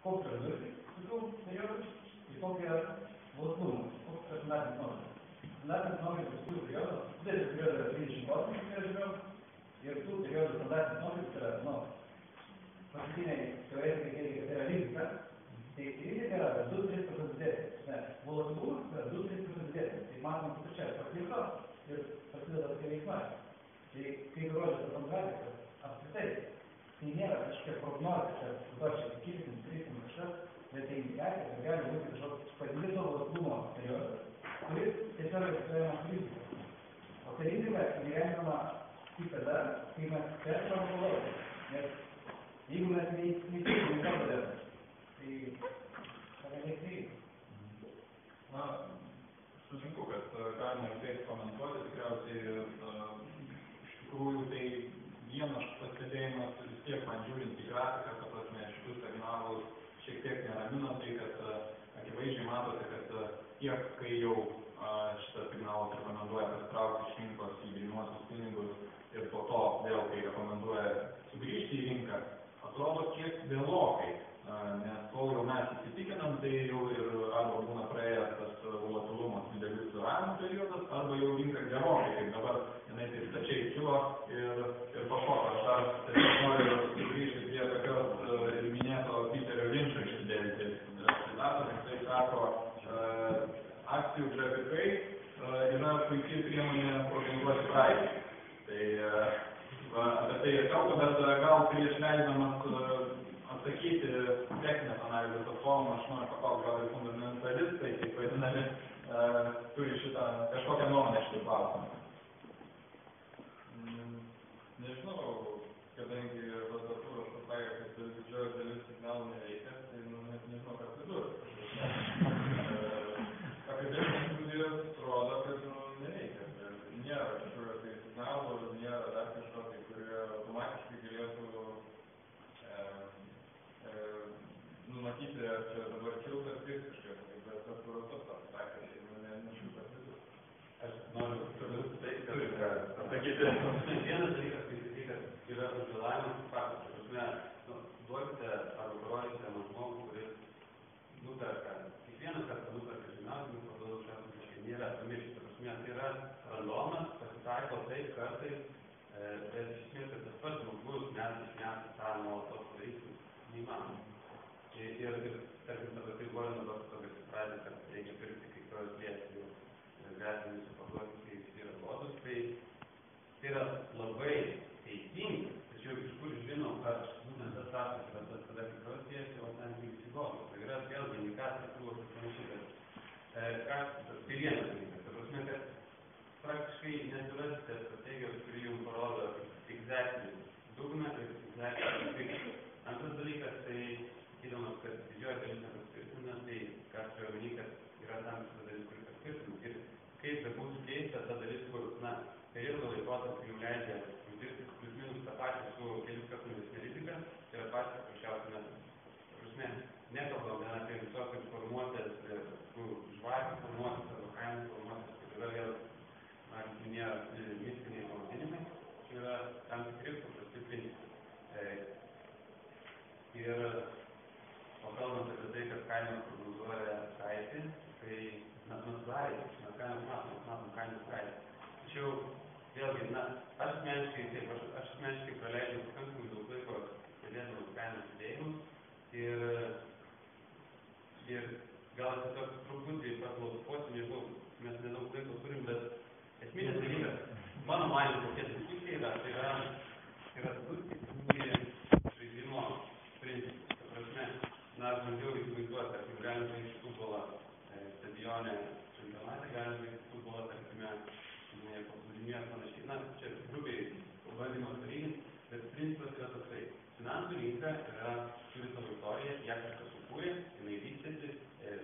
koks yra vidurkis tokių periodų ir kokia volatumas, koks yra standartinis nuogas. Standartinis nuogas visų periodų, didelis periodas yra 30%, tai yra žemiau, ir tų periodų standartinis nuogas yra, paskutiniai teoretikai teigia, kad tai yra rizika. Tai rizika yra 2-3% didesnė. Volatumas yra 2-3% didesnė. Tai matome, kad čia pakirto ir prasideda tokie veiksmai. Tai kaip rodžia tas antrazikas, apskritai, tai nėra kažkokia prognozė, kad čia kilsim, skrisim kažkas, bet tai indikacija, kad gali būti kažkoks padidėto volatumo periodas, kuris tiesiog atsivėjamas rizika. O ta rizika įgyvendinama tik tada, kai mes peršam ekologiją. Nes jeigu mes neįtikime nepadedame, tai tada neįtikime. Na, sutinku, kad galima taip komentuoti, tikriausiai iš tikrųjų tai vienas pastebėjimas vis tiek man žiūrint į grafiką, ta prasme, šitus signalus šiek tiek neramina tai, kad akivaizdžiai matote, kad tiek, kai jau šitas signalas rekomenduoja pasitraukti iš rinkos į grynuosius pinigus ir po to vėl, kai rekomenduoja sugrįžti į rinką, atrodo kiek vėlokai, nes kol jau mes įsitikinam, tai jau ir arba būna praėjęs tas volatilumas didelių svyravimų periodas, arba jau rinka gerokai, kaip dabar jinai taip stačiai kilo ir pašoko. Aš dar noriu sugrįžti prie tokios minėto Peterio Linčo iš Fidelity citatos, jisai sako, akcijų grafikai yra puikiai priemonė prognozuoti praeitį. Tai apie tai ir kalba, bet gal prieš leisdamas atsakyti techninės analizės atstovams, aš noriu paklausti, gal ir fundamentalistai, kaip vadinami, turi šitą kažkokią nuomonę šitą klausimą. Nežinau, kadangi Artūras pasakė, kad didžioji dalis signalų neveikia, tai net nežinau, ką pridurti. Akademinės studijos rodo, kad neveikia. Nėra kažkokio tai signalų, nėra dar kažko tai, kurie automatiškai galėtų numatyti, ar čia dabar kils ar kils kažkas, bet Artūras pats pasakė, tai nešu pasakyti. Aš noriu suteikti, kad atsakyti. Vienas dalykas, kad yra užvėlavimas faktas. Duokite arba parodykite man žmogų, kuris nuperka, kiekvieną kartą nuperka žiniausių, parduoda už esą kažkai nėra pamiršti. Tai yra randomas, pasitaiko taip kartais, bet iš esmės, kad tas pats žmogus metai iš metų tą nuolatos daryti neįmanoma. Ir tarkim, apie tai buvo dabar tokias frazės, kad reikia pirkti kai kurios lėšų vertinį su parduoti, kai jis yra godus, tai yra labai teisinga, tačiau iš kur žinom, kad būtent tas taškas yra tas, kada kai kurios lėšų, o ten visi godus. Tai yra vėlgi indikacija, krūvos ir panašiai, bet tai vienas dalykas. Ta prasme, kad praktiškai nesurasite strategijos, kuri jums parodo exactly dugną ir exactly tikslą. Antras dalykas, tai sakydamas, kad didžioji dalis nepasitvirtina, tai ką aš turiu omeny, kad yra tam tikra dalis, kuri pasitvirtina. Ir kaip bebūtų keista, ta dalis, kur, per ilgą laikotarpį jums leidžia uždirbti plius minus tą patį su kelis kartų didesne rizika, tai yra patys paprasčiausi metodas. Ta prasme, nekalbam ten apie visokius formuotės, žvakių formuotės arba kainų formuotės, kur yra vėl, nėra mistiniai pavadinimai, čia yra tam tikri paprasti principai. Ir kalbant apie tai, kad kainos prognozuoja praeitį, tai mes kainos matom kainos praeitį. Tačiau, vėlgi, aš asmeniškai praleidžiu pakankamai daug laiko stebėdamas kainos judėjimus ir gal tiesiog truputį pafilosofuoti, nežinau, mes nedaug laiko turim, bet esminis dalykas, mano manymu, kokia diskusija yra, tai yra žaidimo principas. Aš bandžiau įsivaizduoti, tarkim, galim žaisti futbolą stadione čempionate, galim žaisti futbolą, tarkime, paplūdimyje ir panašiai. Čia grubiai bandymas palyginti, bet principas yra toksai. Finansų rinka turi savo istoriją, ją kažkas sukūrė, jinai vystėsi,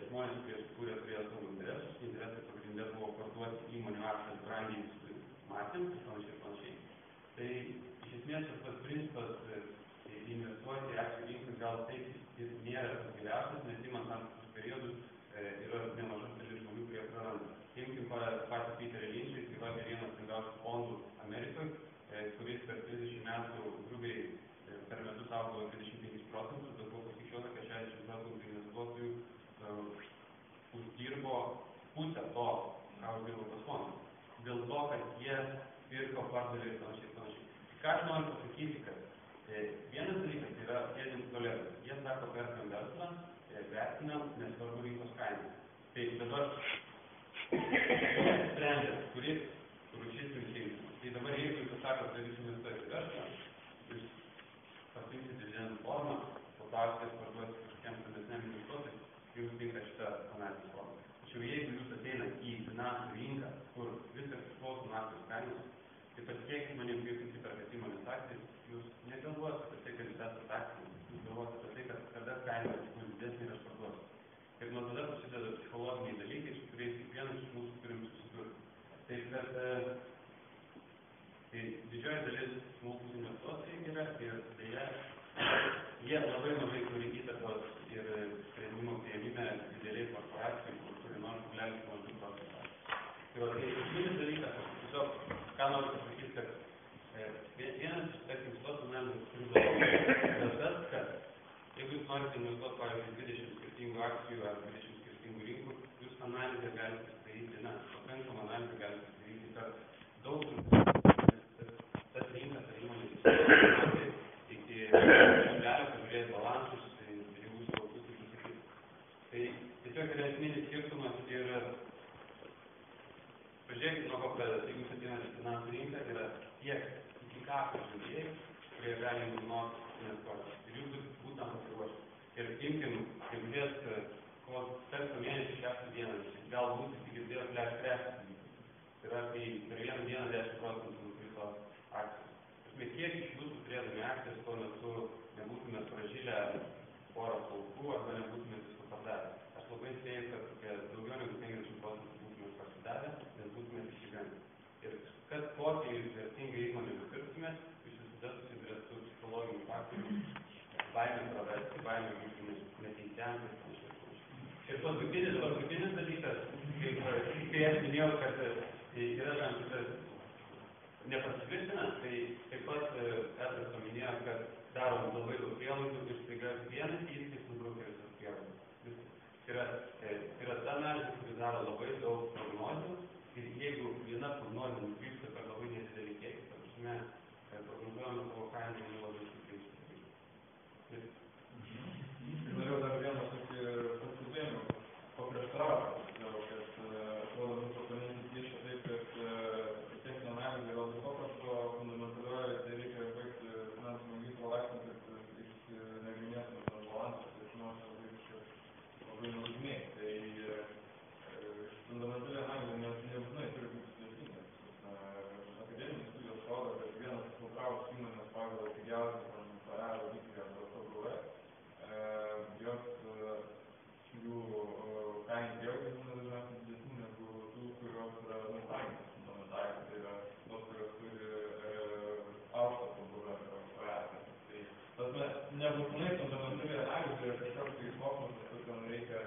žmonės, kurie sukūrė, turėjo savo interesus, interesai pagrindė buvo parduoti įmonių akcijas brangiai masėms ir panašiai. Tai iš esmės tas principas investuoti į akcijų rinką gal taip jis nėra tas geriausias, nes įmant tam tikrus periodus yra nemažas dalis žmonių, kurie praranda. Imkim patį Peterį Linčą, jis yra vienas stambiausių fondų Amerikoje, kuris per 30 metų grubiai per metus augo 25%, bet buvo paskaičiuota, kad 60% buvo pusę to, ką uždirbo pas fondą. Dėl to, kad jie pirko, pardavė ir panašiai. Ką aš noriu pasakyti, kad vienas dalykas yra sėdint kolegos. Jie sako, perkam verslą, vertinam, nesvarbu rinkos kainą. Tai dabar sprendžiat, kuri rūšis jums tinka. Tai dabar jeigu jūs sakot, kad jūs investuojate verslą, jūs pasirinkite dividendų formą, po to akcijas parduosite kažkokiam stambesniam investuotojui, jums tinka šita analizės forma. Tačiau jeigu jūs ateinat į finansų rinką, kur viskas priklauso nuo akcijos kainos, tai patikėkit manim, kai jūs nusiperkat įmonės akcijas, jūs negalvosite apie tai, kad jūs esate akcininkas, jūs galvosite apie tai, kad kada kaina bus didesnė ir aš parduosiu. Ir nuo tada prasideda psichologiniai dalykai, su kuriais kiekvienas iš mūsų turim susidurti. Taip kad tai didžioji dalis smulkus investuotojai yra ir dėja, jie labai mažai turi įtakos ir sprendimų priėmime dideliai korporacijai, kur turi 0,02%. Tai esminis dalykas, tiesiog, ką noriu pasakyti, kad vienas iš investuotojų analizės turiu yra tas, kad jeigu jūs norite investuoti, pavyzdžiui, 20 skirtingų akcijų ar 20 skirtingų rinkų, jūs analizę galite sudaryti, pakankamą analizę galite sudaryti per daug tas rinkas ar įmonės iki žemėlio, pažiūrėti balansus, pinigų srautus ir pasakyti. Tai tiesiog yra esminis skirtumas ir pažiūrėkit, nuo ko pradeda, jeigu jūs ateinate į finansų rinką, yra tiek iki kaklo žaidėjai, kurie gali nuomoti investuoti. Ir jūs būt tam pasiruošę. Ir imkim, kaip žiūrės, penktą mėnesį 6 dieną, galbūt visi girdėjo flash crash. Tai yra, kai per vieną dieną 10% nukrito akcijos. Kiek iš jūsų turėdami akcijas tuo metu nebūtume pražylę porą plaukų arba nebūtume visko pardavę. Aš labai spėju, kad apie daugiau negu 50% būtume pasidavę, nes būtume išsigandę. Ir kad kokią vertingą įmonę nupirktume, jūs visada susidurėt su psichologiniu faktoriu, baimė prarasti, baimė būtų neteisiam ir panašiai. Ir paskutinis dalykas, kai aš minėjau, kad yra tam tikras nepasitvirtina, tai taip pat esate paminėjo, kad darom labai daug prielaidų ir staiga vienas įvykis nubraukia visas prielaidas. Tai yra ta analizė, kuri daro labai daug prognozių ir jeigu viena prognozė nukrypsta per labai nedidelį kiekį, ta prasme, prognozuojame savo kainą į labai stipriai. Norėjau dar vieną tokį pastebėjimą paprieštaravimą, kad atrodo mūsų oponentai piešia taip, kad techninė analizė yra labai paprasto, fundamentalioje, tai reikia baigti finansų magistro laipsnį, kad išnagrinėtume tą balansą, tai žinosiu labai nuodugniai. Tai fundamentali analizė nebūtinai turi būti sudėtinga. Akademinės studijos rodo, kad vienas nutraukęs įmonės pagal pigiausią PE rodiklį arba PBV, jos jų kainų prieaugis būna dažniausiai didesnių negu tų, kurios yra nutraukęs fundamentaliai, tai yra tos, kurios turi aukštą PBV operaciją. Tai nebūtinai fundamentali analizė yra kažkoks tai kosmosas, kur ten reikia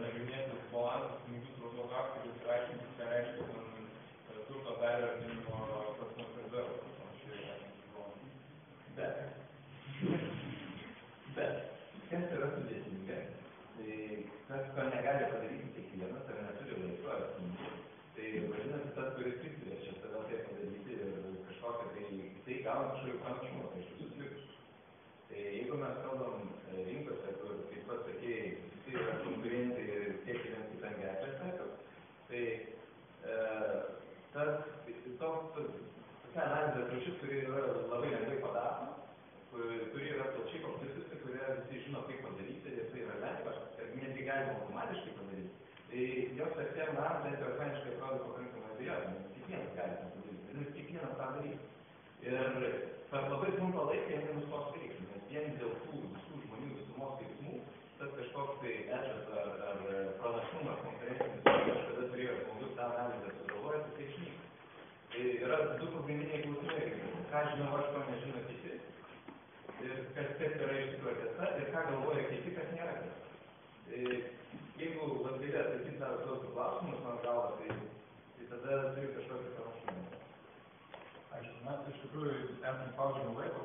nagrinėti balansą pinigų srautos akcijų ir aiškinti, ką reiškia turto pervertinimo prasmės rezervas ir panašiai. Bet kas yra sudėtinga, tai kas ko negali padaryti kiekvienas, ar neturi laiko ar pinigų, tai vadinasi tas, kuris prisilečia save tai padaryti ir kažkokią tai gauna kažkokį pranašumą, tai iš visus likus. Tai jeigu mes kalbam rinkose, kur, kaip pats sakėjai, visi yra konkurentai ir tiek vienas kitam gerklės sekos, tai tokia analizės rūšis, kuri yra labai lengvai padaroma, kuri yra plačiai paplitusi, kurie visi žino, kaip padaryti, ir tai yra lengva, ir netgi galima automatiškai padaryti. Tai jos visiems man, bent jau asmeniškai atrodo pakankamai abejoti, nes kiekvienas gali tą padaryti, nes kiekvienas tą darys. Ir per labai trumpą laiką jie nustos veikti, nes vien dėl tų visų žmonių visumos veiksmų, tas kažkoks tai edžas ar pranašumas, konkurencinis, kažkada turėjo žmogus tą analizę sugalvojęs, tai išnyks. Tai yra du pagrindiniai klausimai, ką žinau aš, ko nežino kiti. Ir kas yra iš tikrųjų tiesa ir ką galvoja kiti, kas nėra tiesa. Jeigu gali atsakyti dar tuos klausimus, man galva, tai tada turi kažkokį pranašumą. Aišku, mes iš tikrųjų esame spaudžiami laiko,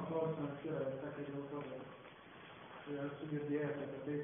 Klausimas yra, sakė dėl to, kad esu girdėjęs apie tai,